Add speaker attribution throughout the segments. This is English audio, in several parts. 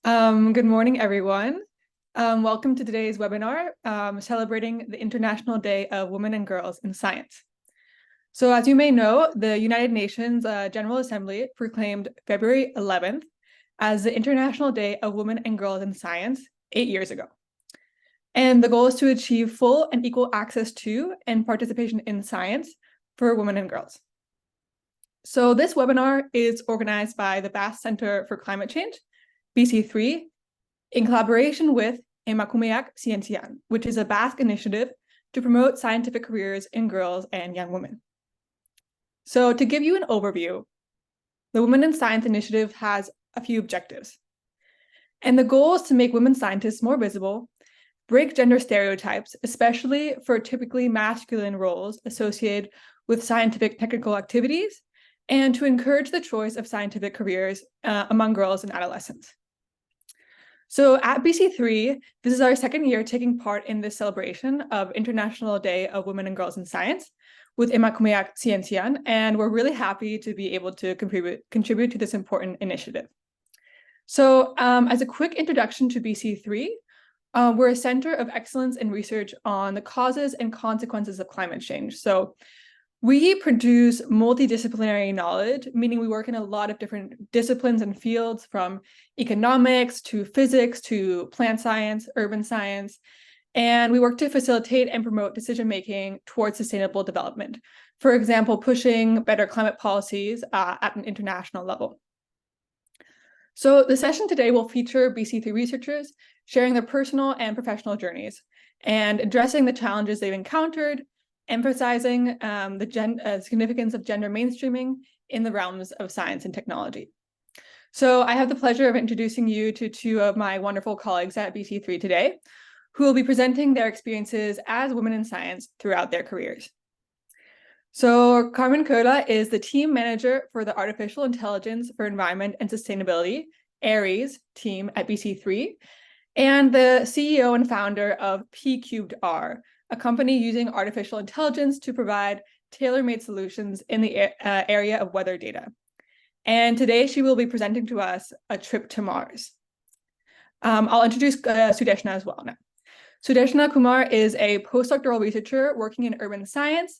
Speaker 1: Good morning, everyone. Welcome to today's webinar, celebrating the International Day of Women and Girls in Science. So as you may know, the United Nations General Assembly proclaimed February 11th as the International Day of Women and Girls in Science 8 years ago. And the goal is to achieve full and equal access to and participation in science for women and girls. So this webinar is organized by the Basque Center for Climate Change, BC3, in collaboration with Emakumeak Zientzian, which is a Basque initiative to promote scientific careers in girls and young women. So to give you an overview, the Women in Science Initiative has a few objectives. And the goal is to make women scientists more visible, break gender stereotypes, especially for typically masculine roles associated with scientific technical activities, and to encourage the choice of scientific careers among girls and adolescents. So at BC3, this is our second year taking part in this celebration of International Day of Women and Girls in Science with Emakumeak Zientzian, and we're really happy to be able to contribute to this important initiative. So as a quick introduction to BC3, we're a center of excellence in research on the causes and consequences of climate change. So we produce multidisciplinary knowledge, meaning we work in a lot of different disciplines and fields, from economics to physics to plant science, urban science, and we work to facilitate and promote decision-making towards sustainable development. For example, pushing better climate policies at an international level. So the session today will feature BC3 researchers sharing their personal and professional journeys and addressing the challenges they've encountered, emphasizing the significance of gender mainstreaming in the realms of science and technology. So I have the pleasure of introducing you to two of my wonderful colleagues at BC3 today, who will be presenting their experiences as women in science throughout their careers. So Carmen Köhler is the team manager for the Artificial Intelligence for Environment and Sustainability, ARIES team at BC3, and the CEO and founder of P-Cubed-R, a company using artificial intelligence to provide tailor-made solutions in the area of weather data. And today she will be presenting to us a trip to Mars. I'll introduce Sudeshna as well now. Sudeshna Kumar is a postdoctoral researcher working in urban science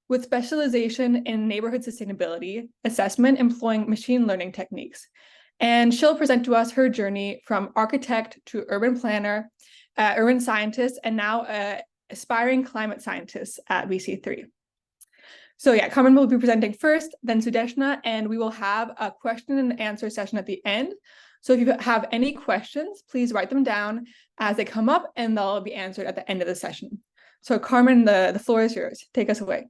Speaker 1: with specialization in neighborhood sustainability assessment employing machine learning techniques. And she'll present to us her journey from architect to urban planner, urban scientist, and now aspiring climate scientists at BC3. So yeah, Carmen will be presenting first, then Sudeshna, and we will have a question and answer session at the end. So if you have any questions, please write them down as they come up and they'll be answered at the end of the session. So Carmen, the floor is yours. Take us away.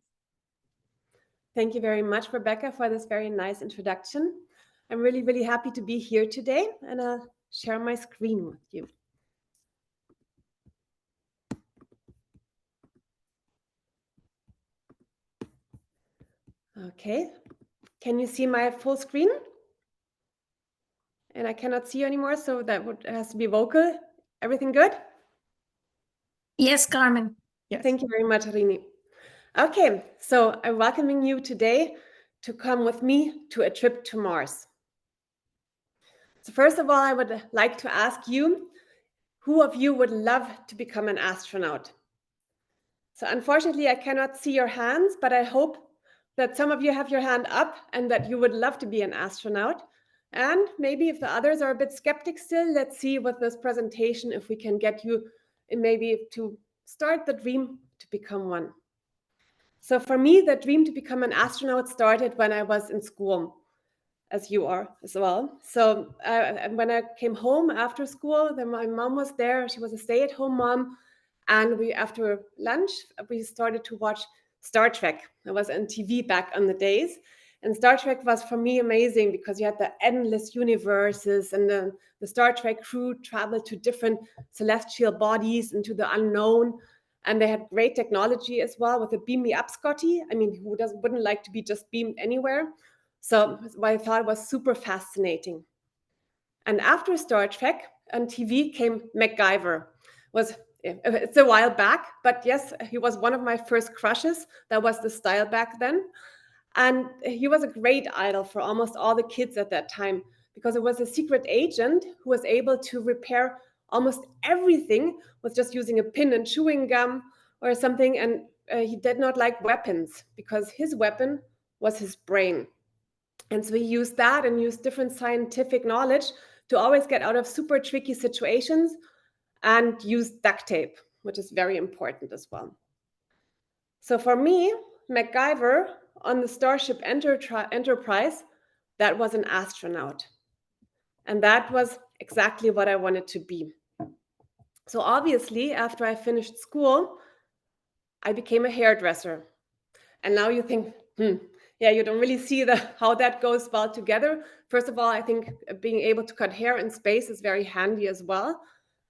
Speaker 2: Thank you very much, Rebecca, for this very nice introduction. I'm really, really happy to be here today, and I'll share my screen with you. Okay, can you see my full screen? And I cannot see you anymore, so that has to be vocal. Everything good?
Speaker 3: Yes, Carmen.
Speaker 2: Yes. Thank you very much, Rini. Okay, so I'm welcoming you today to come with me to a trip to Mars. So first of all, I would like to ask you, who of you would love to become an astronaut? So unfortunately, I cannot see your hands, but I hope that some of you have your hand up and that you would love to be an astronaut. And maybe if the others are a bit skeptic still, let's see with this presentation if we can get you maybe to start the dream to become one. So for me, the dream to become an astronaut started when I was in school, as you are as well. So when I came home after school, then my mom was there. She was a stay-at-home mom. And after lunch, we started to watch Star Trek. I was on TV back on the days. And Star Trek was for me amazing because you had the endless universes, and the Star Trek crew traveled to different celestial bodies into the unknown. And they had great technology as well with the Beam Me Up Scotty. I mean, who wouldn't like to be just beamed anywhere? So I thought it was super fascinating. And after Star Trek on TV came MacGyver. It's a while back, but yes, he was one of my first crushes. That was the style back then. And he was a great idol for almost all the kids at that time because it was a secret agent who was able to repair almost everything with just using a pin and chewing gum or something. And he did not like weapons because his weapon was his brain. And so he used that and used different scientific knowledge to always get out of super tricky situations, and use duct tape, which is very important as well. So for me, MacGyver on the Starship Enterprise, that was an astronaut. And that was exactly what I wanted to be. So obviously, after I finished school, I became a hairdresser. And now you think, yeah, you don't really see how that goes well together. First of all, I think being able to cut hair in space is very handy as well.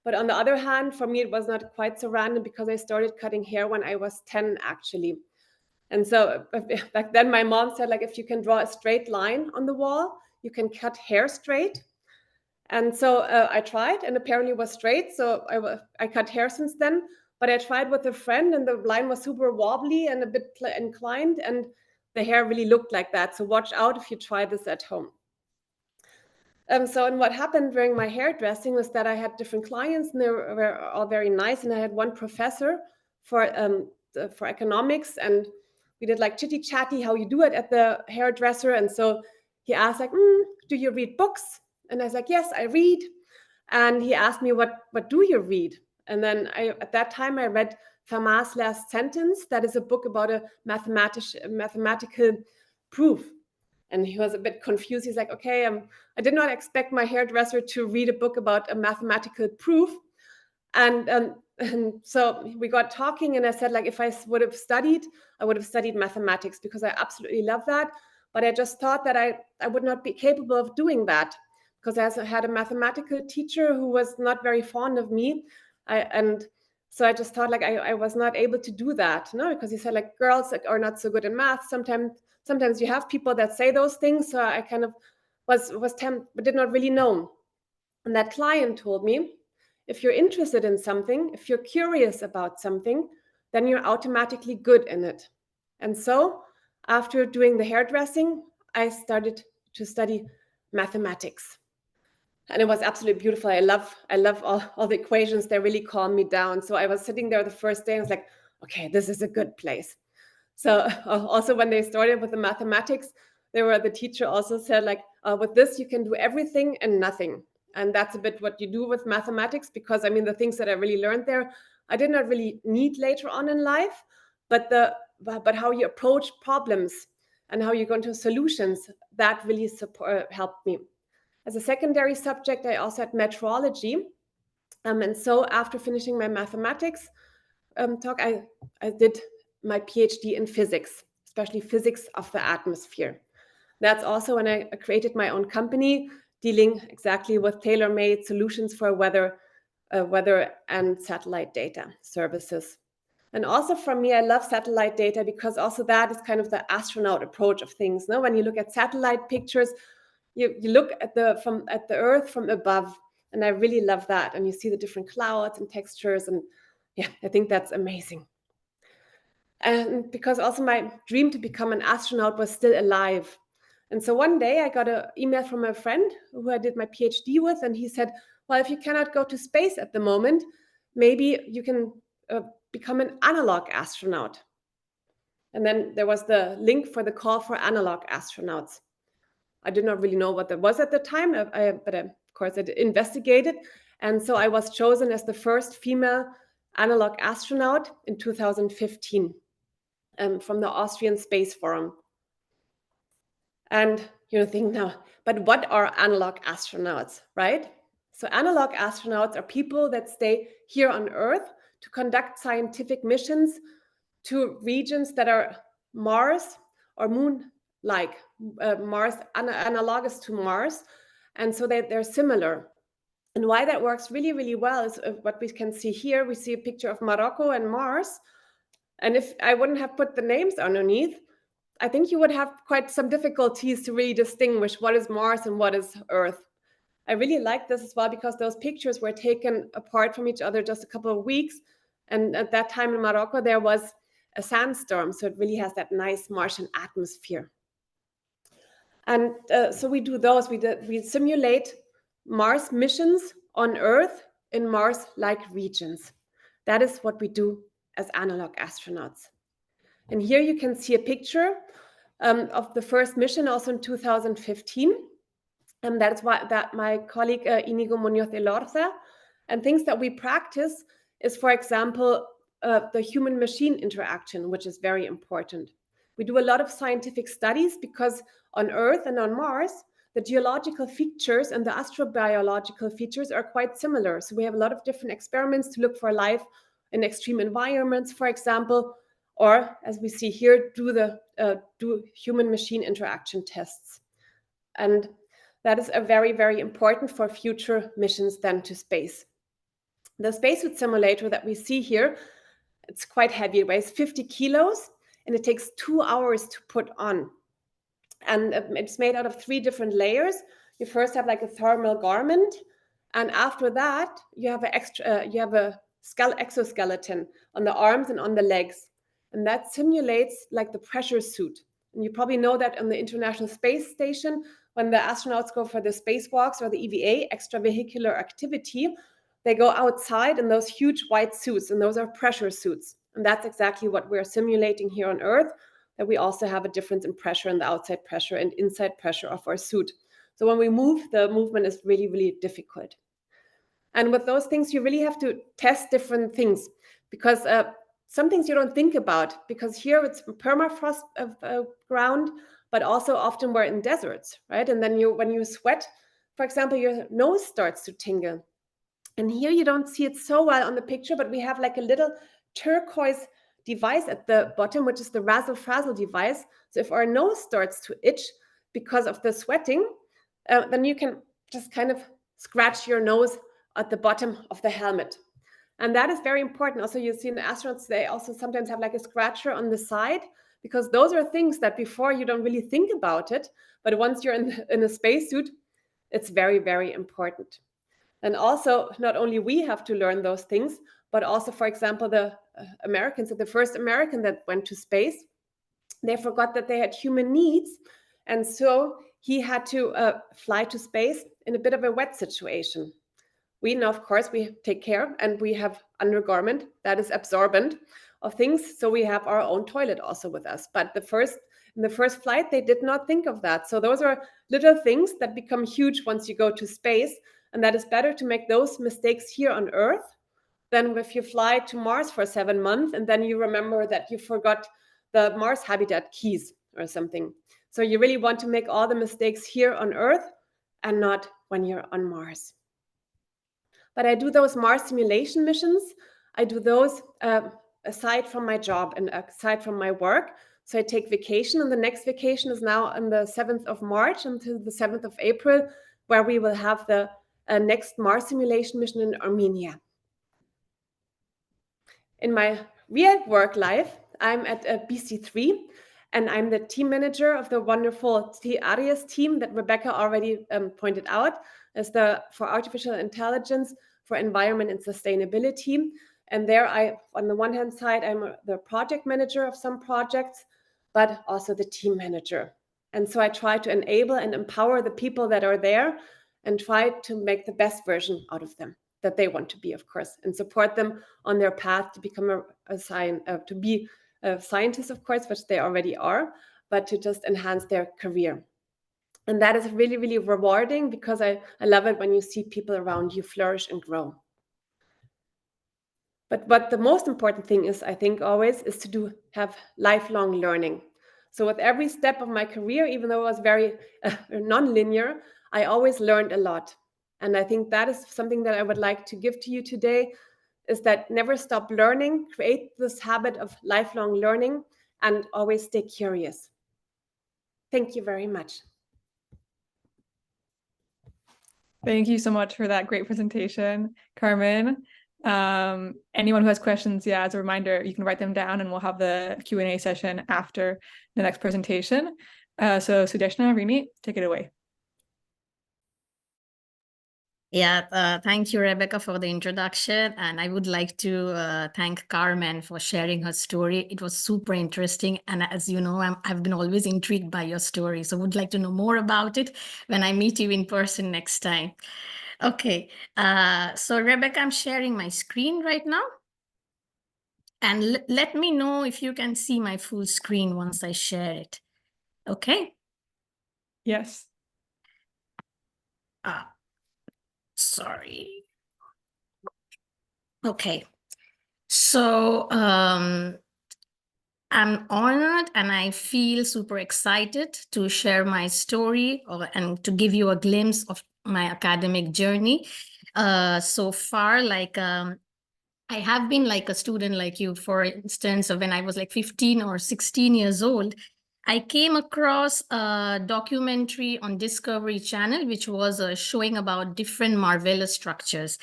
Speaker 2: But on the other hand, for me, it was not quite so random because I started cutting hair when I was 10, actually. And so back then, my mom said, like, if you can draw a straight line on the wall, you can cut hair straight. And so I tried, and apparently it was straight. So I cut hair since then. But I tried with a friend, and the line was super wobbly and a bit inclined, and the hair really looked like that. So watch out if you try this at home. And what happened during my hairdressing was that I had different clients, and they were all very nice. And I had one professor for economics, and we did like chitty chatty how you do it at the hairdresser. And so he asked, like, do you read books? And I was like, yes, I read. And he asked me, what do you read? And then at that time I read Fermat's Last Sentence. That is a book about a mathematical proof. And he was a bit confused. He's like, okay, I did not expect my hairdresser to read a book about a mathematical proof. And so we got talking, and I said, like, if I would have studied, I would have studied mathematics because I absolutely love that. But I just thought that I would not be capable of doing that because I had a mathematical teacher who was not very fond of me. And so I just thought, like, I was not able to do that, because he said, like, girls are not so good in math. Sometimes you have people that say those things. So I kind of was tempted, but did not really know. And that client told me, if you're interested in something, if you're curious about something, then you're automatically good in it. And so after doing the hairdressing, I started to study mathematics. And it was absolutely beautiful. I love all the equations. They really calmed me down. So I was sitting there the first day. I was like, okay, this is a good place. So also when they started with the mathematics, the teacher also said, like, with this, you can do everything and nothing. And that's a bit what you do with mathematics, because I mean, the things that I really learned there, I did not really need later on in life, but how you approach problems and how you go into solutions, that really helped me. As a secondary subject, I also had metrology. And so after finishing my mathematics talk, I did my PhD in physics, especially physics of the atmosphere. That's also when I created my own company dealing exactly with tailor-made solutions for weather and satellite data services. And also for me, I love satellite data because also that is kind of the astronaut approach of things. No? When you look at satellite pictures, you look at the Earth from above, and I really love that. And you see the different clouds and textures, and yeah, I think that's amazing. And because also my dream to become an astronaut was still alive. And so one day I got an email from a friend who I did my PhD with, and he said, well, if you cannot go to space at the moment, maybe you can become an analog astronaut. And then there was the link for the call for analog astronauts. I did not really know what that was at the time, but of course I investigated. And so I was chosen as the first female analog astronaut in 2015 from the Austrian Space Forum. And you think now, but what are analog astronauts, right? So analog astronauts are people that stay here on Earth to conduct scientific missions to regions that are Mars or Moon-like, Mars analogous to Mars, and so they're similar. And why that works really, really well is what we can see here. We see a picture of Morocco and Mars, and if I wouldn't have put the names underneath, I think you would have quite some difficulties to really distinguish what is Mars and what is Earth. I really like this as well because those pictures were taken apart from each other just a couple of weeks, and at that time in Morocco there was a sandstorm, so it really has that nice Martian atmosphere. And so we do those. We simulate Mars missions on Earth in Mars-like regions. That is what we do as analog astronauts. And here you can see a picture of the first mission, also in 2015. And that's why my colleague Inigo Muñoz Elorza, and things that we practice is, for example, the human-machine interaction, which is very important. We do a lot of scientific studies because on Earth and on Mars, the geological features and the astrobiological features are quite similar. So we have a lot of different experiments to look for life in extreme environments, for example, or as we see here, do human-machine interaction tests. And that is a very, very important for future missions then to space. The spacesuit simulator that we see here, it's quite heavy. It weighs 50 kilos and it takes 2 hours to put on. And it's made out of 3 different layers. You first have like a thermal garment, and after that you have a exoskeleton on the arms and on the legs, and that simulates like the pressure suit. And you probably know that on the International Space Station, when the astronauts go for the spacewalks or the EVA, extravehicular activity, they go outside in those huge white suits, and those are pressure suits. And that's exactly what we're simulating here on Earth, that we also have a difference in pressure in the outside pressure and inside pressure of our suit. So when we move, the movement is really, really difficult. And with those things, you really have to test different things, because some things you don't think about, because here it's permafrost ground, but also often we're in deserts, right? And then when you sweat, for example, your nose starts to tingle. And here you don't see it so well on the picture, but we have like a little turquoise device at the bottom, which is the razzle-frazzle device. So if our nose starts to itch because of the sweating, then you can just kind of scratch your nose at the bottom of the helmet. And that is very important. Also, you see in the astronauts, they also sometimes have like a scratcher on the side, because those are things that before you don't really think about it. But once you're in a spacesuit, it's very, very important. And also, not only we have to learn those things, but also, for example, the Americans, the first American that went to space, they forgot that they had human needs. And so he had to fly to space in a bit of a wet situation. We know, of course, we take care, and we have undergarment that is absorbent of things. So we have our own toilet also with us. But in the first flight, they did not think of that. So those are little things that become huge once you go to space. And that is better to make those mistakes here on Earth than if you fly to Mars for 7 months and then you remember that you forgot the Mars habitat keys or something. So you really want to make all the mistakes here on Earth and not when you're on Mars. But I do those Mars simulation missions. I do those aside from my job and aside from my work. So I take vacation, and the next vacation is now on the 7th of March until the 7th of April, where we will have the next Mars simulation mission in Armenia. In my real work life, I'm at BC3, and I'm the team manager of the wonderful ARIES team that Rebecca already pointed out as for artificial intelligence for environment and sustainability. And there on the one hand side, I'm the project manager of some projects, but also the team manager. And so I try to enable and empower the people that are there and try to make the best version out of them that they want to be, of course, and support them on their path to become to be a scientist, of course, which they already are, but to just enhance their career. And that is really, really rewarding, because I love it when you see people around you flourish and grow. But what the most important thing is, I think always, is to have lifelong learning. So with every step of my career, even though it was very non-linear, I always learned a lot. And I think that is something that I would like to give to you today, is that never stop learning, create this habit of lifelong learning, and always stay curious. Thank you very much.
Speaker 1: Thank you so much for that great presentation, Carmen. Anyone who has questions, as a reminder, you can write them down and we'll have the Q&A session after the next presentation. So Sudeshna, Rini, take it away.
Speaker 3: Thank you, Rebecca, for the introduction. And I would like to thank Carmen for sharing her story. It was super interesting. And as you know, I've been always intrigued by your story. So would like to know more about it when I meet you in person next time. Okay, so Rebecca, I'm sharing my screen right now. And let me know if you can see my full screen once I share it. Okay?
Speaker 1: Yes.
Speaker 3: Sorry. Okay. So I'm honored and I feel super excited to share my story and to give you a glimpse of my academic journey. So far, I have been like a student like you, for instance, when I was like 15 or 16 years old, I came across a documentary on Discovery Channel, which was showing about different marvelous structures.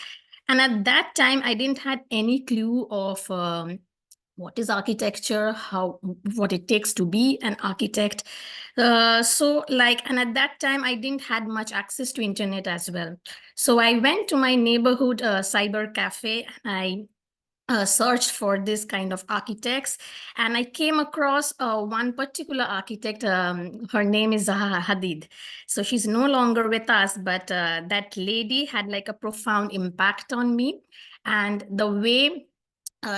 Speaker 3: And at that time, I didn't had any clue of what is architecture, what it takes to be an architect. And at that time, I didn't had much access to internet as well. So I went to my neighborhood cyber cafe and I searched for this kind of architects, and I came across one particular architect. Her name is Zaha Hadid. So she's no longer with us, but that lady had like a profound impact on me. And the way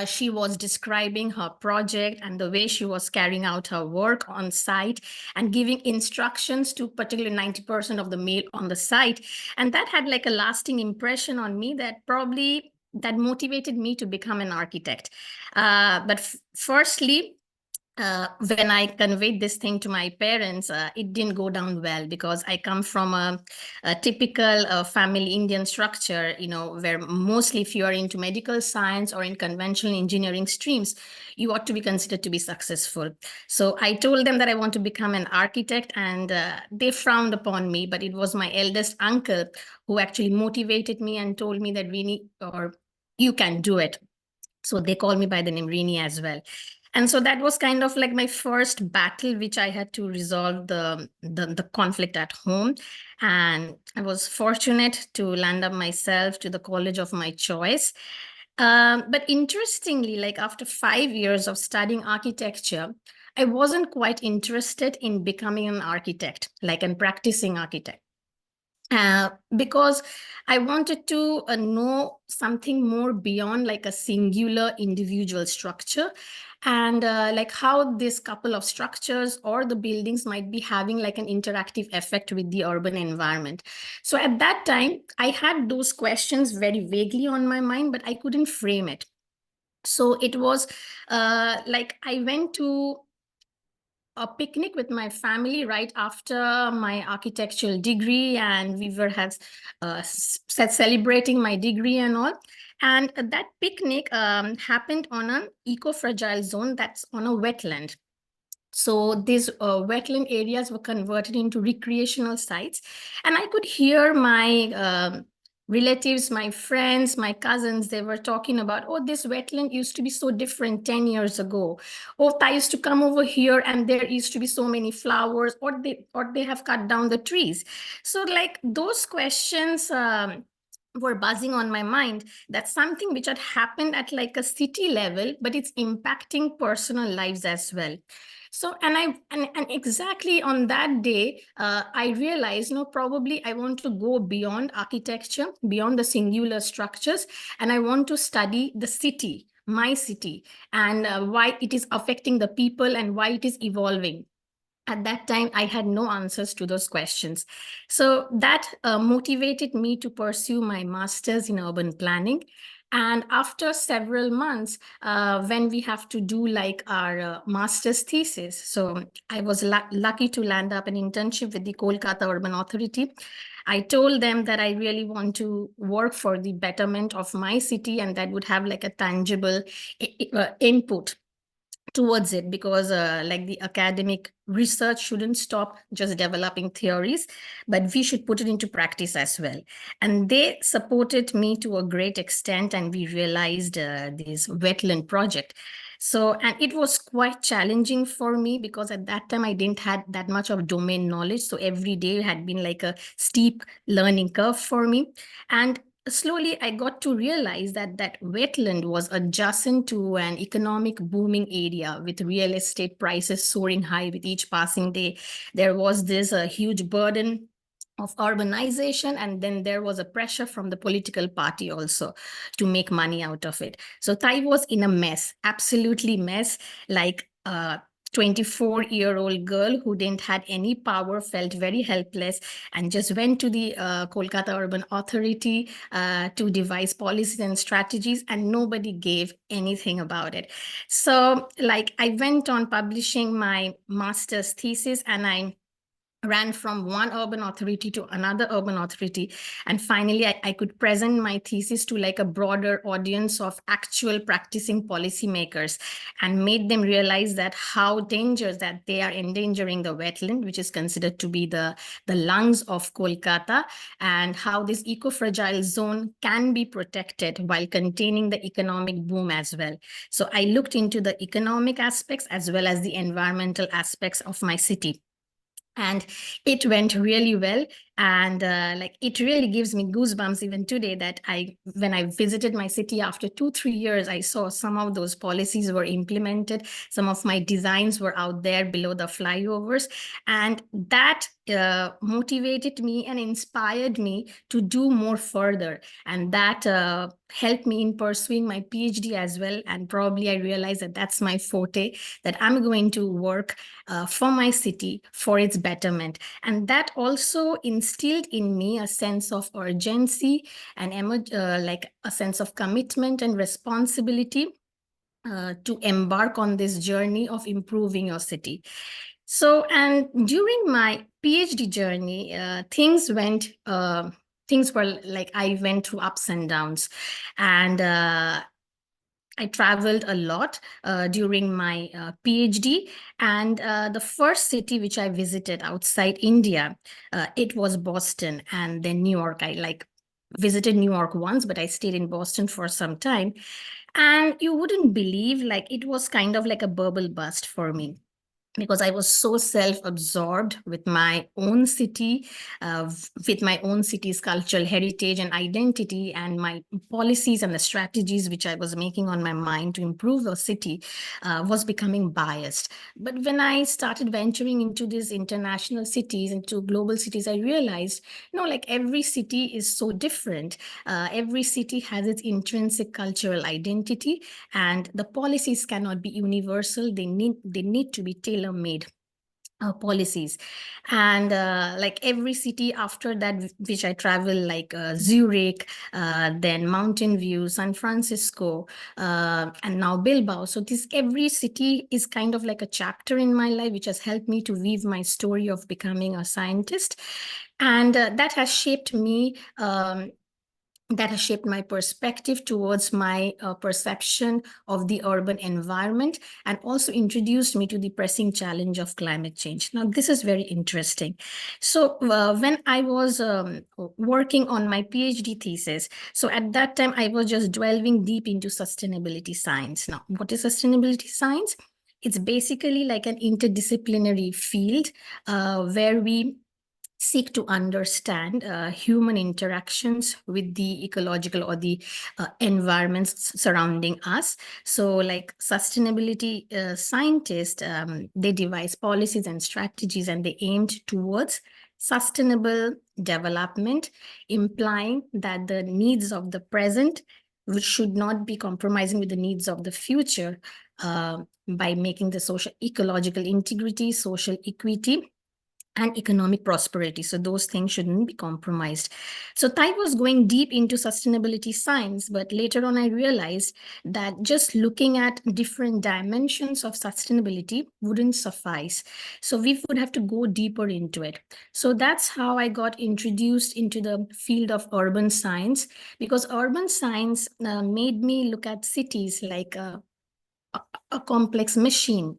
Speaker 3: she was describing her project and the way she was carrying out her work on site and giving instructions to particularly 90% of the male on the site. And that had like a lasting impression on me that motivated me to become an architect. But firstly, when I conveyed this thing to my parents, it didn't go down well because I come from a typical family Indian structure, where mostly if you are into medical science or in conventional engineering streams, you ought to be considered to be successful. So I told them that I want to become an architect, and they frowned upon me, but it was my eldest uncle who actually motivated me and told me that you can do it. So they call me by the name Rini as well. And so that was kind of like my first battle, which I had to resolve the conflict at home. And I was fortunate to land up myself to the college of my choice. But interestingly, like after 5 years of studying architecture, I wasn't quite interested in becoming an architect, like a practicing architect. Because I wanted to know something more beyond like a singular individual structure, and like how this couple of structures or the buildings might be having like an interactive effect with the urban environment. So at that time, I had those questions very vaguely on my mind, but I couldn't frame it. So it was like I went to a picnic with my family right after my architectural degree, and we were celebrating my degree and all. And that picnic happened on an eco-fragile zone that's on a wetland. So these wetland areas were converted into recreational sites, and I could hear my relatives, my friends, my cousins, they were talking about, oh, this wetland used to be so different 10 years ago. Oh, I used to come over here and there used to be so many flowers, or they have cut down the trees. So like those questions were buzzing on my mind. That's something which had happened at like a city level, but it's impacting personal lives as well. So, and exactly on that day, I realized, probably I want to go beyond architecture, beyond the singular structures, and I want to study the city, my city, and why it is affecting the people and why it is evolving. At that time, I had no answers to those questions. So that motivated me to pursue my master's in urban planning. And after several months, when we have to do like our master's thesis, so I was lucky to land up an internship with the Kolkata Urban Authority. I told them that I really want to work for the betterment of my city, and that would have like a tangible input towards it, because like the academic research shouldn't stop just developing theories, but we should put it into practice as well. And they supported me to a great extent, and we realized this wetland project. So, and it was quite challenging for me because at that time I didn't had that much of domain knowledge. So every day had been like a steep learning curve for me. And slowly I got to realize that that wetland was adjacent to an economic booming area with real estate prices soaring high with each passing day. There was this huge burden of urbanization, and then there was a pressure from the political party also to make money out of it. So Thai was in a mess, absolutely mess, like a 24-year-old girl who didn't had any power, felt very helpless, and just went to the Kolkata Urban Authority to devise policies and strategies, and nobody gave anything about it. So like I went on publishing my master's thesis, and I ran from one urban authority to another urban authority. And finally, I could present my thesis to like a broader audience of actual practicing policymakers and made them realize that how dangerous that they are endangering the wetland, which is considered to be the lungs of Kolkata, and how this eco-fragile zone can be protected while containing the economic boom as well. So I looked into the economic aspects as well as the environmental aspects of my city. And it went really well. And like it really gives me goosebumps even today that when I visited my city after 2-3 years, I saw some of those policies were implemented. Some of my designs were out there below the flyovers. And that motivated me and inspired me to do more further. And that helped me in pursuing my PhD as well. And probably I realized that that's my forte, that I'm going to work for my city, for its betterment. And that also instilled in me a sense of urgency and like a sense of commitment and responsibility to embark on this journey of improving your city. So, and during my PhD journey, things were like I went through ups and downs, and I traveled a lot during my PhD, and the first city which I visited outside India, it was Boston, and then New York. I like visited New York once, but I stayed in Boston for some time. And you wouldn't believe, like it was kind of like a bubble burst for me, because I was so self-absorbed with my own city, with my own city's cultural heritage and identity, and my policies and the strategies which I was making on my mind to improve the city was becoming biased. But when I started venturing into these international cities, into global cities, I realized, like every city is so different. Every city has its intrinsic cultural identity, and the policies cannot be universal. They need to be tailor-made policies. And like every city after that, which I travel, like Zurich, then Mountain View, San Francisco, and now Bilbao. So every city is kind of like a chapter in my life, which has helped me to weave my story of becoming a scientist. And that has shaped me, that has shaped my perspective towards my perception of the urban environment, and also introduced me to the pressing challenge of climate change. Now, this is very interesting. So when I was working on my PhD thesis, so at that time, I was just delving deep into sustainability science. Now, what is sustainability science? It's basically like an interdisciplinary field where we seek to understand human interactions with the ecological or the environments surrounding us. So like sustainability scientists, they devise policies and strategies, and they aimed towards sustainable development, implying that the needs of the present which should not be compromising with the needs of the future, by making the social ecological integrity, social equity, and economic prosperity. So those things shouldn't be compromised. So Thai was going deep into sustainability science, but later on I realized that just looking at different dimensions of sustainability wouldn't suffice. So we would have to go deeper into it. So that's how I got introduced into the field of urban science, because urban science made me look at cities like a complex machine,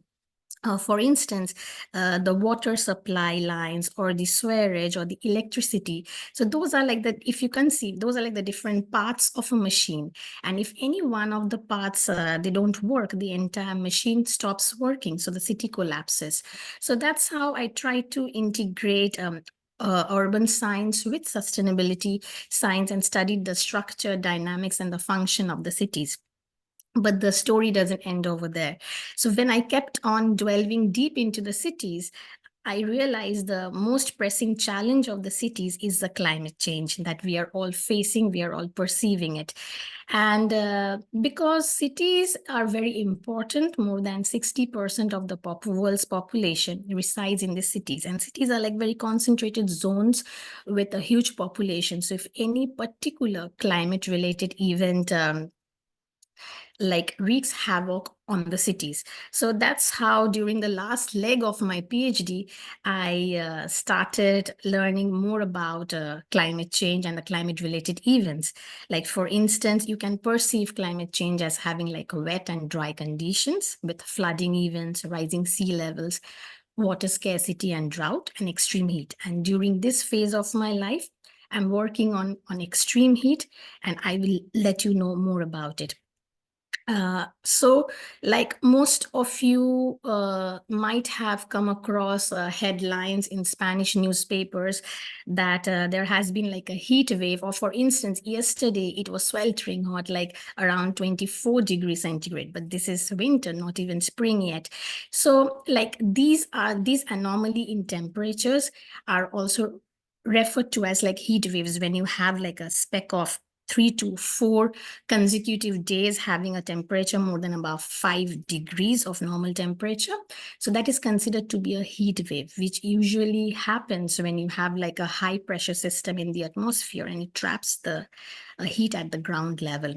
Speaker 3: For instance, the water supply lines or the sewerage or the electricity. So those are like the, if you can see, those are like the different parts of a machine. And if any one of the parts, they don't work, the entire machine stops working. So the city collapses. So that's how I try to integrate urban science with sustainability science and studied the structure, dynamics, and the function of the cities. But the story doesn't end over there. So when I kept on delving deep into the cities, I realized the most pressing challenge of the cities is the climate change that we are all facing, we are all perceiving it. And because cities are very important, more than 60% of the world's population resides in the cities. And cities are like very concentrated zones with a huge population. So if any particular climate-related event like wreaks havoc on the cities. So that's how during the last leg of my PhD, I started learning more about climate change and the climate related events. Like for instance, you can perceive climate change as having like wet and dry conditions with flooding events, rising sea levels, water scarcity and drought, and extreme heat. And during this phase of my life, I'm working on extreme heat, and I will let you know more about it. So like most of you might have come across headlines in Spanish newspapers that there has been like a heat wave, or for instance, yesterday it was sweltering hot, like around 24 degrees centigrade, but this is winter, not even spring yet. So like these anomaly in temperatures are also referred to as like heat waves when you have like a speck of 3 to 4 consecutive days having a temperature more than about 5 degrees of normal temperature. So that is considered to be a heat wave, which usually happens when you have like a high pressure system in the atmosphere and it traps the heat at the ground level.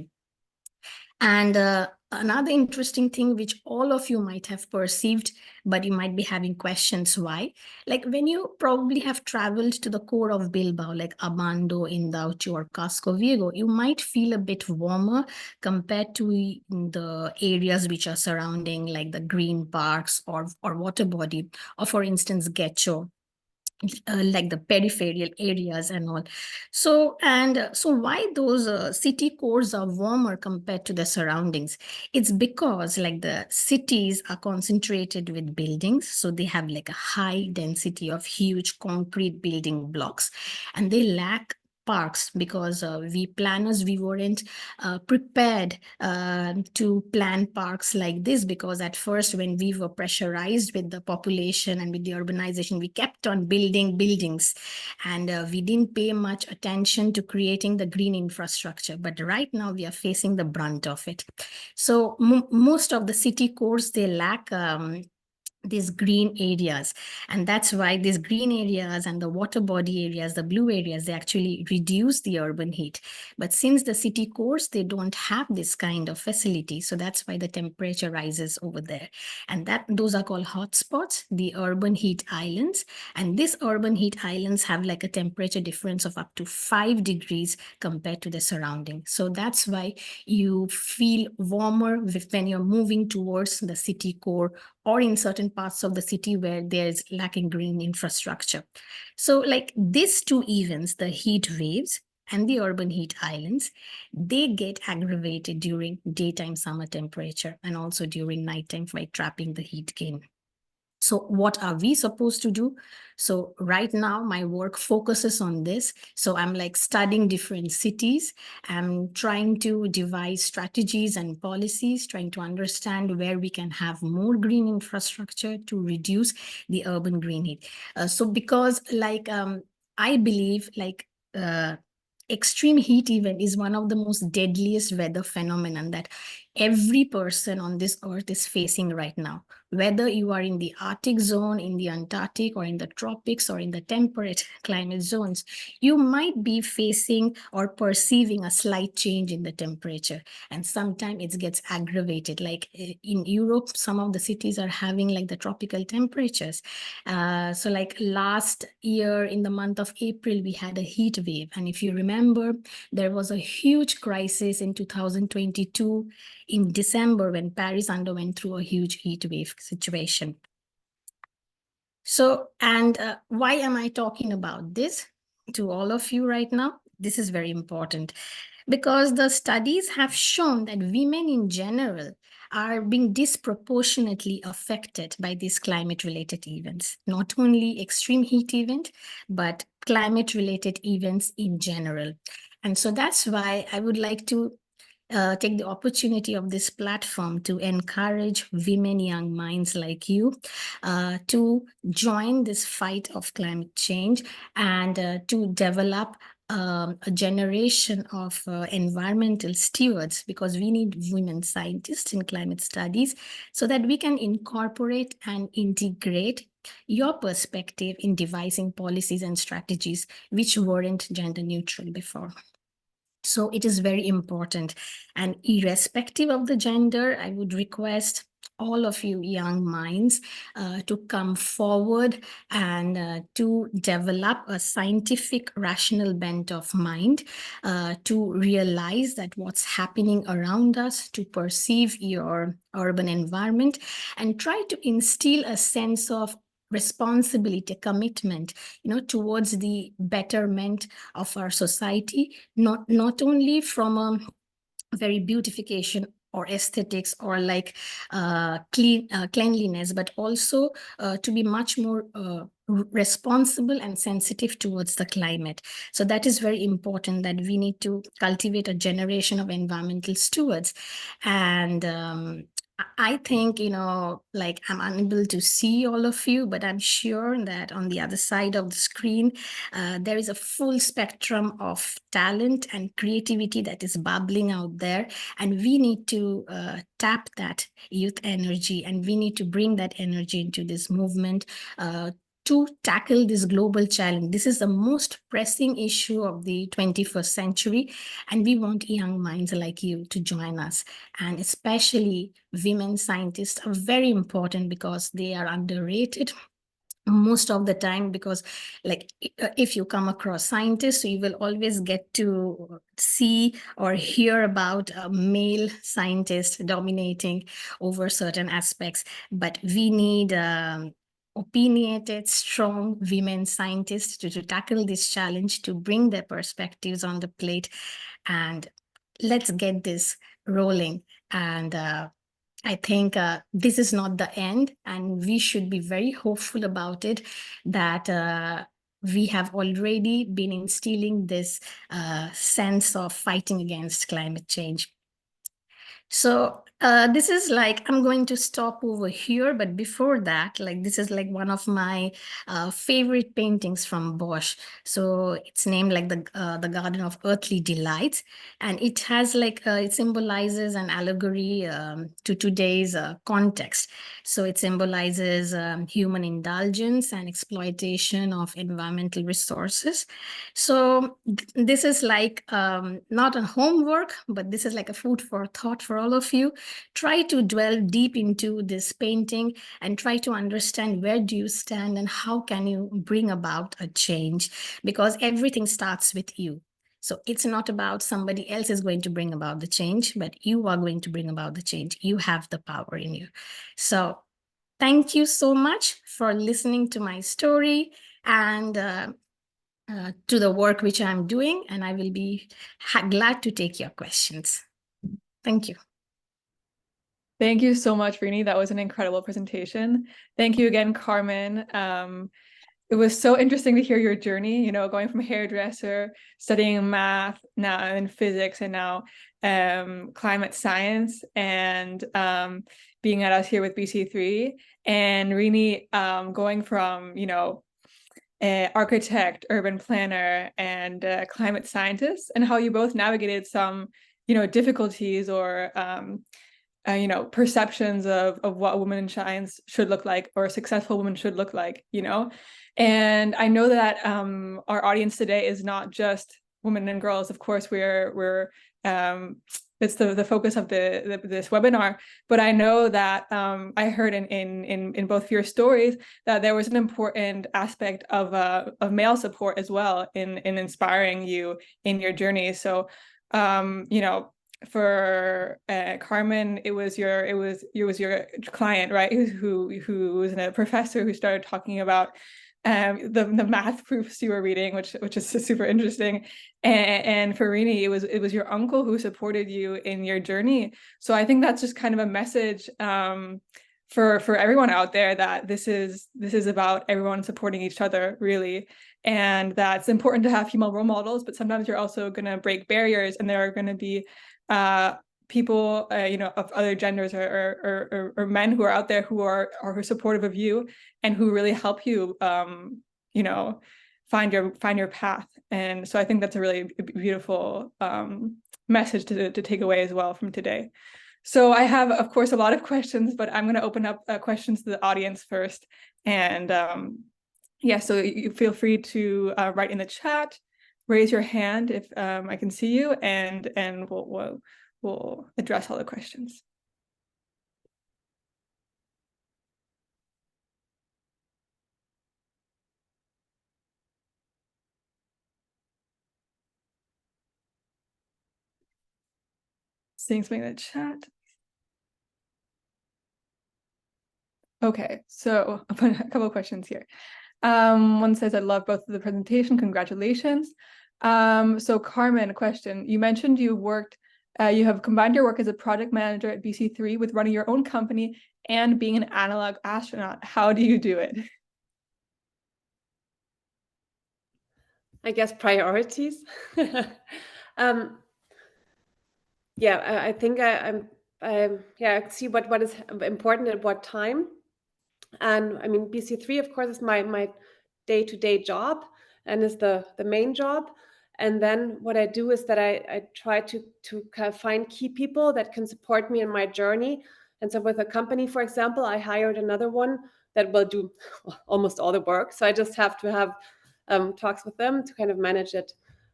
Speaker 3: And another interesting thing which all of you might have perceived, but you might be having questions why. Like when you probably have traveled to the core of Bilbao, like Abando, Indautxu, or Casco Viejo, you might feel a bit warmer compared to the areas which are surrounding like the green parks or water body, or for instance, Getxo. Like the peripheral areas and all. So, and so why those city cores are warmer compared to the surroundings? It's because like the cities are concentrated with buildings. So they have like a high density of huge concrete building blocks, and they lack parks because we planners, we weren't prepared to plan parks like this, because at first when we were pressurized with the population and with the urbanization, we kept on building buildings, and we didn't pay much attention to creating the green infrastructure. But right now we are facing the brunt of it. So most of the city cores, they lack these green areas, and that's why these green areas and the water body areas, the blue areas, they actually reduce the urban heat. But since the city cores, they don't have this kind of facility, so that's why the temperature rises over there. And that those are called hotspots, the urban heat islands. And these urban heat islands have like a temperature difference of up to 5 degrees compared to the surrounding. So that's why you feel warmer when you're moving towards the city core or in certain parts of the city where there's lacking green infrastructure. So like these two events, the heat waves and the urban heat islands, they get aggravated during daytime summer temperature and also during nighttime by trapping the heat gain. So what are we supposed to do? So right now my work focuses on this. So I'm like studying different cities. I'm trying to devise strategies and policies, trying to understand where we can have more green infrastructure to reduce the urban green heat. So because like I believe like extreme heat event is one of the most deadliest weather phenomenon that every person on this earth is facing right now. Whether you are in the Arctic zone, in the Antarctic, or in the tropics, or in the temperate climate zones, you might be facing or perceiving a slight change in the temperature. And sometimes it gets aggravated. Like in Europe, some of the cities are having like the tropical temperatures. So like last year in the month of April, we had a heat wave. And if you remember, there was a huge crisis in 2022 in December when Paris underwent through a huge heat wave situation. So, and why am I talking about this to all of you right now? This is very important because the studies have shown that women in general are being disproportionately affected by these climate-related events, not only extreme heat event, but climate-related events in general. And so that's why I would like to take the opportunity of this platform to encourage women, young minds like you to join this fight of climate change and to develop a generation of environmental stewards, because we need women scientists in climate studies so that we can incorporate and integrate your perspective in devising policies and strategies which weren't gender neutral before. So it is very important. And irrespective of the gender, I would request all of you young minds to come forward and to develop a scientific, rational bent of mind, to realize that what's happening around us, to perceive your urban environment, and try to instill a sense of responsibility, commitment, towards the betterment of our society, not only from a very beautification or aesthetics or like cleanliness, but also to be much more responsible and sensitive towards the climate. So that is very important, that we need to cultivate a generation of environmental stewards. And I think, like I'm unable to see all of you, but I'm sure that on the other side of the screen, there is a full spectrum of talent and creativity that is bubbling out there. And we need to tap that youth energy, and we need to bring that energy into this movement to tackle this global challenge. This is the most pressing issue of the 21st century, and we want young minds like you to join us. And especially women scientists are very important because they are underrated most of the time, because like if you come across scientists, you will always get to see or hear about a male scientist dominating over certain aspects, but we need opinionated, strong women scientists to tackle this challenge, to bring their perspectives on the plate, and let's get this rolling. And I think this is not the end, and we should be very hopeful about it, that we have already been instilling this sense of fighting against climate change. So this is like, I'm going to stop over here, but before that, like this is like one of my favorite paintings from Bosch. So it's named like the Garden of Earthly Delights, and it has like it symbolizes an allegory to today's context. So it symbolizes human indulgence and exploitation of environmental resources. So this is like not a homework, but this is like a food for thought for all of you. Try to delve deep into this painting and try to understand where do you stand and how can you bring about a change, because everything starts with you. So it's not about somebody else is going to bring about the change, but you are going to bring about the change. You have the power in you. So thank you so much for listening to my story and to the work which I'm doing, and I will be glad to take your questions. Thank you.
Speaker 1: Thank you so much, Rini. That was an incredible presentation. Thank you again, Carmen. It was so interesting to hear your journey, going from hairdresser, studying math, now and physics, and now climate science, and being at us here with BC3. And Rini going from, architect, urban planner, and climate scientist, and how you both navigated some, difficulties or perceptions of what a woman in science should look like, or a successful woman should look like, And I know that our audience today is not just women and girls. Of course, we're it's the focus of this webinar, but I know that I heard in both of your stories that there was an important aspect of male support as well in inspiring you in your journey. So Carmen, it was your client, right? Who was a professor who started talking about the math proofs you were reading, which is super interesting. And for Rini, it was your uncle who supported you in your journey. So I think that's just kind of a message for everyone out there, that this is about everyone supporting each other, really. And that's important to have female role models, but sometimes you're also going to break barriers, and there are going to be people, of other genders or men who are out there who are supportive of you and who really help you, find your path. And so I think that's a really beautiful message to take away as well from today. So I have, of course, a lot of questions, but I'm going to open up questions to the audience first. And yeah, so you feel free to write in the chat, raise your hand if I can see you, and we'll address all the questions. Seeing something in the chat. Okay, so a couple of questions here. One says, I love both of the presentation, congratulations. So Carmen, a question. You mentioned you have combined your work as a project manager at BC3 with running your own company and being an analog astronaut. How do you do it?
Speaker 2: I guess priorities. Yeah, I think I see what is important at what time. And I mean, BC3, of course, is my day-to-day job and is the main job. And then what I do is that I try to kind of find key people that can support me in my journey. And so with a company, for example, I hired another one that will do almost all the work. So I just have to have talks with them to kind of manage it.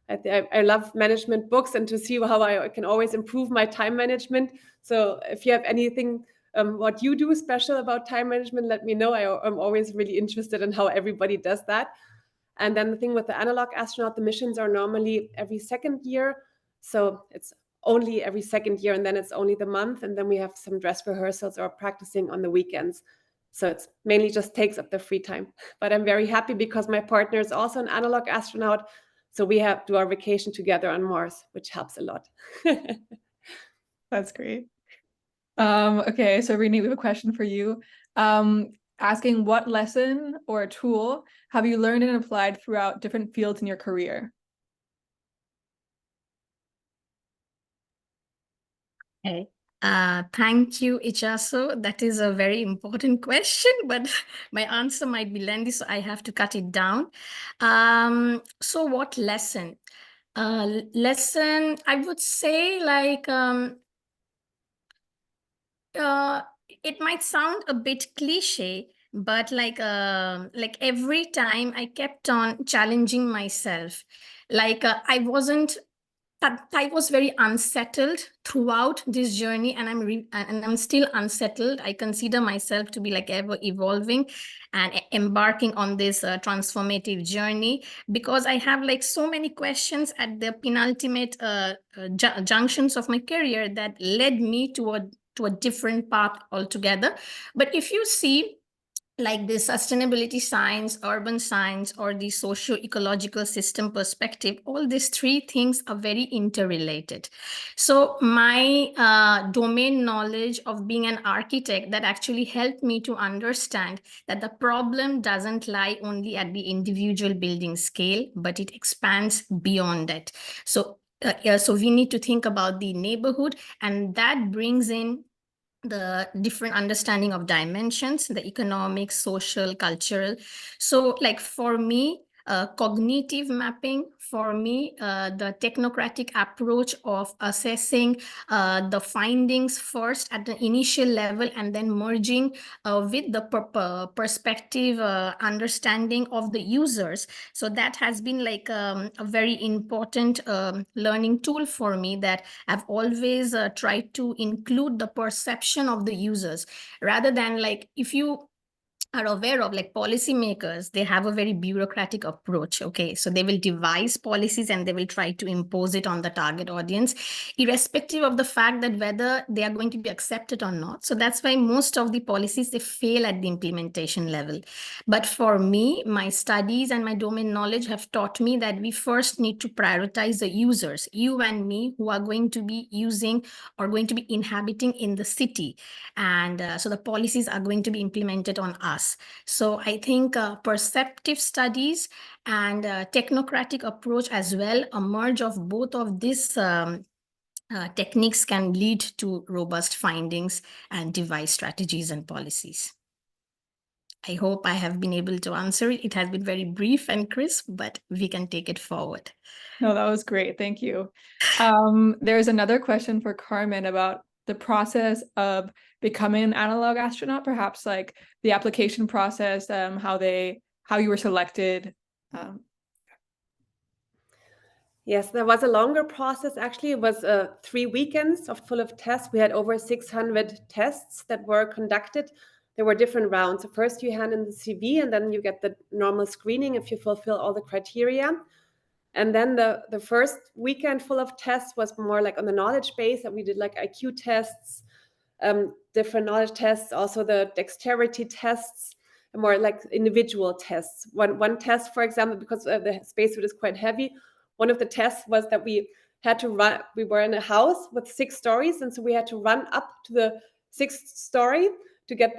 Speaker 2: I love management books and to see how I can always improve my time management. So if you have anything what you do special about time management, let me know. I'm always really interested in how everybody does that. And then the thing with the analog astronaut, the missions are normally every second year. So it's only every second year, and then it's only the month. And then we have some dress rehearsals or practicing on the weekends. So it's mainly just takes up the free time. But I'm very happy because my partner is also an analog astronaut. So we do our vacation together on Mars, which helps a lot.
Speaker 1: That's great. Okay, so Rini, we have a question for you. Asking, what lesson or tool have you learned and applied throughout different fields in your career?
Speaker 3: Okay. Thank you, Ichaso. That is a very important question, but my answer might be lengthy, so I have to cut it down. So what lesson? Lesson, I would say, like, it might sound a bit cliche, but like every time I kept on challenging myself. Like I was very unsettled throughout this journey, and I'm still unsettled. I consider myself to be like ever evolving and embarking on this transformative journey, because I have like so many questions at the penultimate junctions of my career that led me to a different path altogether. But if you see, like the sustainability science, urban science, or the socio-ecological system perspective, all these three things are very interrelated. So my domain knowledge of being an architect that actually helped me to understand that the problem doesn't lie only at the individual building scale, but it expands beyond it. So so we need to think about the neighborhood, and that brings in the different understanding of dimensions, the economic, social, cultural. So like for me, cognitive mapping, for me, the technocratic approach of assessing the findings first at the initial level and then merging with the perspective understanding of the users. So that has been like a very important learning tool for me, that I've always tried to include the perception of the users, rather than like, if you are aware of, like policymakers, they have a very bureaucratic approach. Okay, so they will devise policies and they will try to impose it on the target audience, irrespective of the fact that whether they are going to be accepted or not. So that's why most of the policies, they fail at the implementation level. But for me, my studies and my domain knowledge have taught me that we first need to prioritize the users, you and me, who are going to be using or going to be inhabiting in the city. And so the policies are going to be implemented on us. So I think perceptive studies and technocratic approach as well, a merge of both of these techniques can lead to robust findings and devise strategies and policies. I hope I have been able to answer it. It has been very brief and crisp, but we can take it forward.
Speaker 1: No, that was great. Thank you. There's another question for Carmen about the process of becoming an analog astronaut, perhaps like the application process, how you were selected.
Speaker 2: Yes, there was a longer process. Actually, it was 3 weekends full of tests. We had over 600 tests that were conducted. There were different rounds. So first you hand in the CV, and then you get the normal screening if you fulfill all the criteria. And then the first weekend full of tests was more like on the knowledge base, that we did like IQ tests, different knowledge tests, also the dexterity tests, and more like individual tests. One test, for example, because the spacesuit is quite heavy, one of the tests was that we had to run. We were in a house with 6 stories, and so we had to run up to the 6th story to get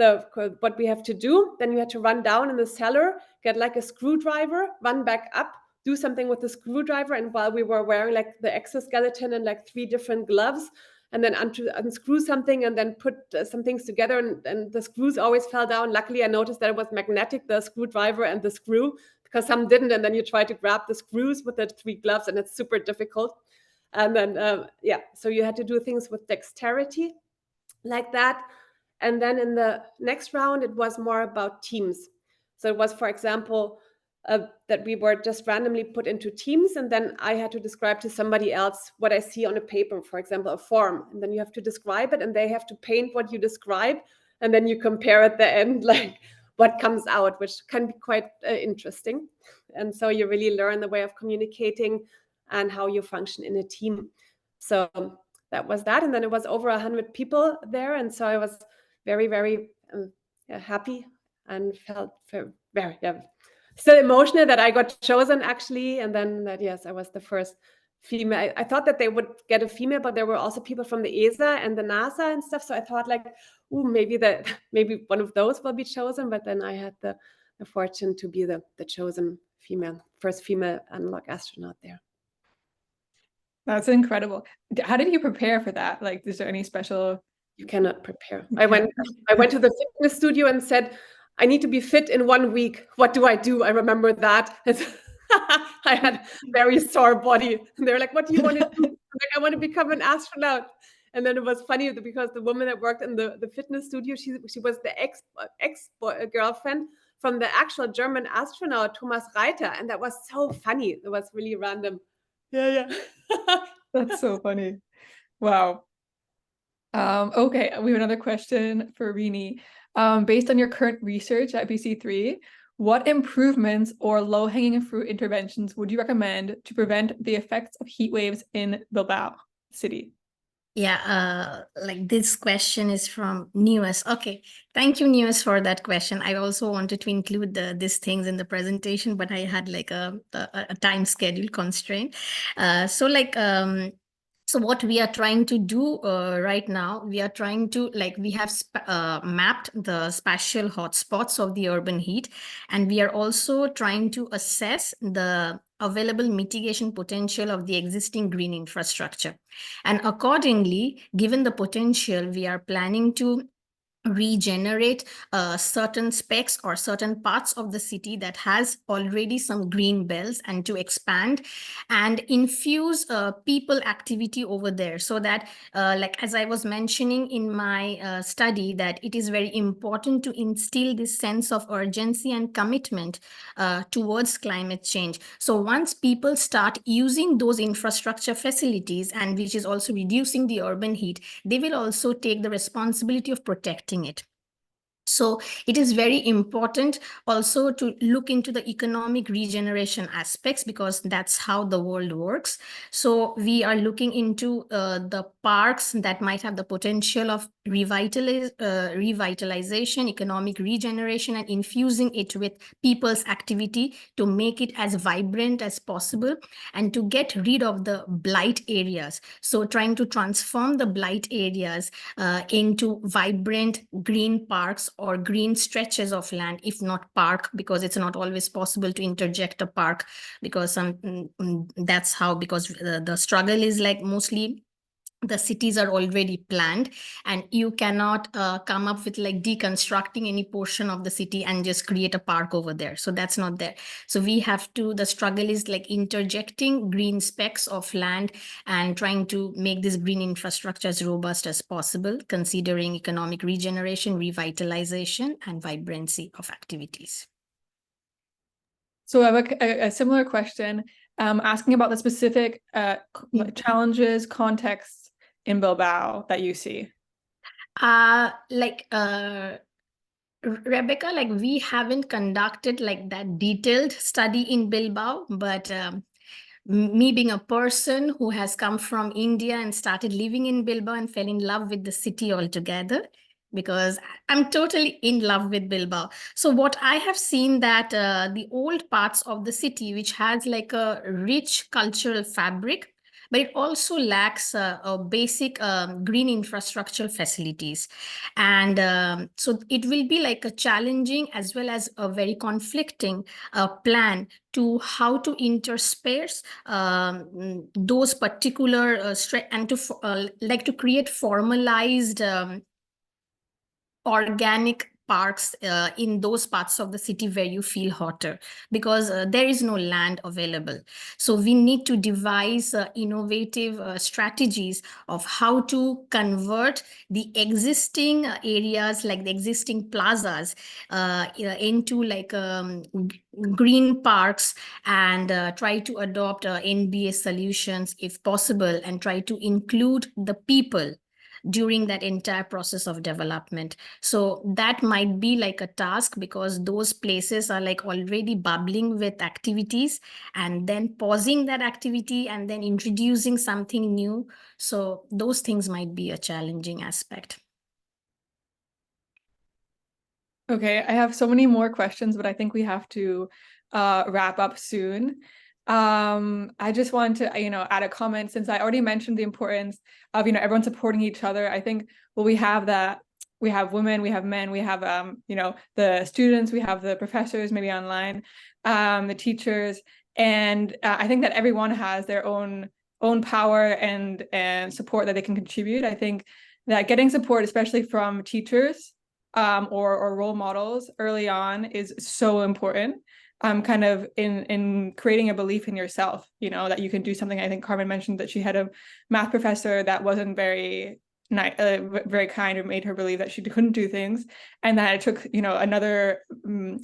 Speaker 2: what we have to do. Then you had to run down in the cellar, get like a screwdriver, run back up, do something with the screwdriver. And while we were wearing like the exoskeleton and like 3 different gloves, and then unscrew something and then put some things together, and the screws always fell down. Luckily, I noticed that it was magnetic, the screwdriver and the screw, because some didn't. And then you try to grab the screws with the 3 gloves, and it's super difficult. And then, so you had to do things with dexterity like that. And then in the next round, it was more about teams. So it was, for example, that we were just randomly put into teams, and then I had to describe to somebody else what I see on a paper, for example, a form. And then you have to describe it, and they have to paint what you describe, and then you compare at the end, like what comes out, which can be quite interesting. And so you really learn the way of communicating and how you function in a team. So that was that. And then it was over 100 people there. And so I was very, very happy and felt very, still emotional that I got chosen, actually. And then that, yes, I was the first female. I thought that they would get a female, but there were also people from the ESA and the NASA and stuff. So I thought like, ooh, maybe one of those will be chosen. But then I had the fortune to be the chosen first female analog astronaut there.
Speaker 1: That's incredible. How did you prepare for that? Like, is there any special?
Speaker 2: You cannot prepare. I went to the fitness studio and said, I need to be fit in 1 week. What do? I remember that. I had a very sore body. And they're like, what do you want to do? I'm like, I want to become an astronaut. And then it was funny because the woman that worked in the fitness studio, she was the ex-girlfriend from the actual German astronaut, Thomas Reiter. And that was so funny. It was really random. Yeah.
Speaker 1: That's so funny. Wow. Okay, we have another question for Rini. Based on your current research at BC3, what improvements or low-hanging fruit interventions would you recommend to prevent the effects of heat waves in Bilbao city?
Speaker 3: Yeah, like this question is from Newes. Okay, thank you, Newes, for that question. I also wanted to include these things in the presentation, but I had like a time schedule constraint. So what we are trying to do right now, we are trying to, we have mapped the spatial hotspots of the urban heat, and we are also trying to assess the available mitigation potential of the existing green infrastructure. And accordingly, given the potential, we are planning to regenerate certain specs or certain parts of the city that has already some green belts, and to expand and infuse people activity over there, so that as I was mentioning in my study, that it is very important to instill this sense of urgency and commitment towards climate change. So once people start using those infrastructure facilities, and which is also reducing the urban heat, they will also take the responsibility of protecting it. So it is very important also to look into the economic regeneration aspects, because that's how the world works. So we are looking into the parks that might have the potential of revitalization, economic regeneration, and infusing it with people's activity to make it as vibrant as possible and to get rid of the blight areas. So trying to transform the blight areas into vibrant green parks or green stretches of land, if not park, because it's not always possible to interject a park, because that's how, because the struggle is like mostly the cities are already planned, and you cannot come up with like deconstructing any portion of the city and just create a park over there. So that's not there. So we have to, the struggle is like interjecting green specks of land and trying to make this green infrastructure as robust as possible, considering economic regeneration, revitalization, and vibrancy of activities.
Speaker 1: So I have a similar question, asking about the specific challenges, contexts in Bilbao that you see.
Speaker 3: Rebecca, like we haven't conducted like that detailed study in Bilbao, but me being a person who has come from India and started living in Bilbao and fell in love with the city altogether, because I'm totally in love with Bilbao. So what I have seen that the old parts of the city, which has like a rich cultural fabric, but it also lacks a basic green infrastructure facilities. And so it will be like a challenging as well as a very conflicting plan to how to intersperse those particular and to like to create formalized organic parks in those parts of the city where you feel hotter, because there is no land available. So we need to devise innovative strategies of how to convert the existing areas, like the existing plazas, into like green parks, and try to adopt NBA solutions if possible, and try to include the people during that entire process of development. So that might be like a task, because those places are like already bubbling with activities, and then pausing that activity and then introducing something new. So those things might be a challenging aspect.
Speaker 1: Okay, I have so many more questions, but I think we have to wrap up soon. I just want to, add a comment, since I already mentioned the importance of, everyone supporting each other. I think, well, we have women, we have men, we have, the students, we have the professors, maybe online, the teachers, and I think that everyone has their own power and support that they can contribute. I think that getting support, especially from teachers, or role models early on, is so important. Kind of in creating a belief in yourself, that you can do something. I think Carmen mentioned that she had a math professor that wasn't very very kind, or made her believe that she couldn't do things, and that it took another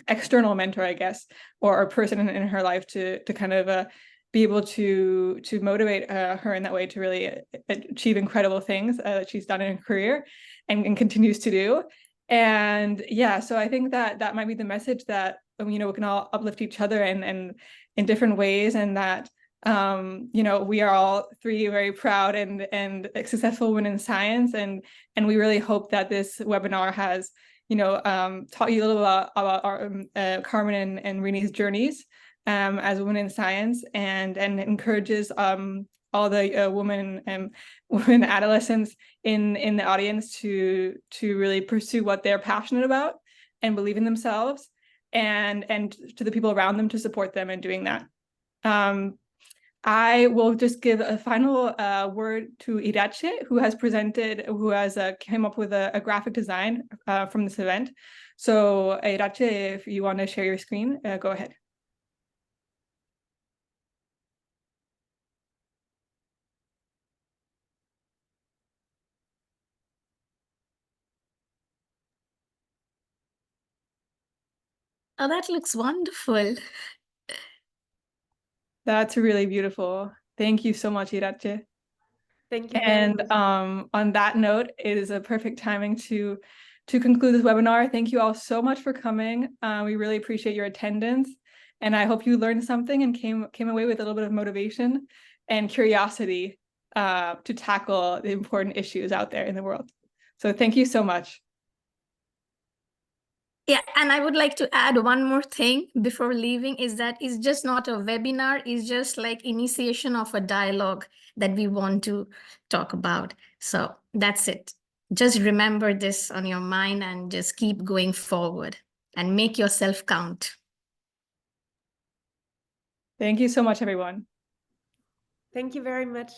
Speaker 1: external mentor, I guess, or a person in her life to kind of be able to motivate her in that way to really achieve incredible things that she's done in her career and continues to do. And yeah, so I think that might be the message, that we can all uplift each other and in different ways, and that we are all three very proud and successful women in science, and we really hope that this webinar has taught you a little about our Carmen and Rini's journeys as women in science, and encourages all the women adolescents in the audience to really pursue what they're passionate about and believe in themselves, and to the people around them to support them in doing that. I will just give a final word to Irache, who has came up with a graphic design from this event. So Irache, if you want to share your screen, go ahead.
Speaker 3: Oh, that looks wonderful.
Speaker 1: That's really beautiful. Thank you so much, Irache.
Speaker 2: Thank you.
Speaker 1: And on that note, it is a perfect timing to To conclude this webinar, thank you all so much for coming. We really appreciate your attendance, and I hope you learned something and came away with a little bit of motivation and curiosity to tackle the important issues out there in the world. So thank you so much.
Speaker 3: Yeah, and I would like to add one more thing before leaving, is that it's just not a webinar, it's just like initiation of a dialogue that we want to talk about. So that's it. Just remember this on your mind and just keep going forward and make yourself count.
Speaker 1: Thank you so much, everyone.
Speaker 2: Thank you very much.